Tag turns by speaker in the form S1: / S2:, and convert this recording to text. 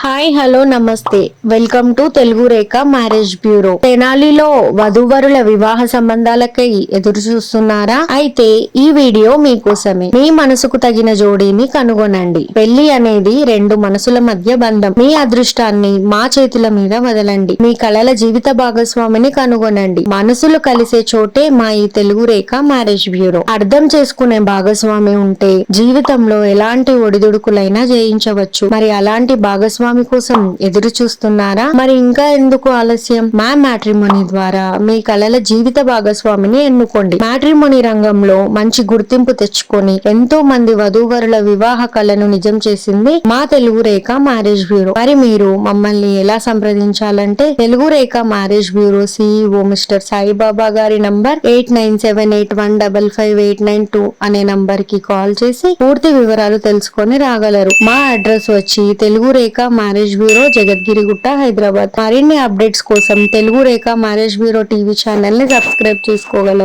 S1: Hi hello నమస్తే welcome to Telugu Rekha marriage bureau. తెనాలిలో వధూవరుల వివాహ సంబంధాలకై ఎదురు చూస్తున్నారా? అయితే ఈ వీడియో మీకోసమే. మీ మనసుకు తగిన జోడీని కనుగొనండి. పెళ్లి అనేది రెండు మనసుల మధ్య బంధం. మీ అదృష్టాన్ని మా చేతుల మీద వదలండి. మీ కలల జీవిత భాగస్వామిని కనుగొనండి. మనసులు కలిసే చోటే మా ఈ తెలుగు రేఖ మ్యారేజ్ బ్యూరో. అర్థం చేసుకునే భాగస్వామి ఉంటే జీవితంలో ఎలాంటి ఒడిదుడుకులైనా జయించవచ్చు. మరి అలాంటి భాగస్వామి కోసం ఎదురు చూస్తున్నారా? మరి ఇంకా ఎందుకు ఆలస్యం? మా మ్యాట్రిమోనీ ద్వారా మీ కలల జీవిత భాగస్వామిని ఎన్నుకోండి. మ్యాట్రిమోనీ రంగంలో మంచి గుర్తింపు తెచ్చుకొని ఎంతో మంది వధూవరుల వివాహ కళను నిజం చేసింది మా తెలుగు రేఖ మ్యారేజ్ బ్యూరో. మరి మీరు మమ్మల్ని ఎలా సంప్రదించాలంటే Telugu Rekha marriage bureau CEO mister Saibaba గారి నంబర్ 8978155892 అనే నంబర్ కి కాల్ చేసి పూర్తి వివరాలు తెలుసుకొని రాగలరు. మా అడ్రస్ వచ్చి తెలుగు రేఖ మ్యారేజ్ బ్యూరో, జగద్గిరిగుట్ట, హైదరాబాద్. మరిన్ని అప్డేట్స్ కోసం Telugu Rekha marriage bureau TV channel ని సబ్స్క్రైబ్ చేసుకోగలరు.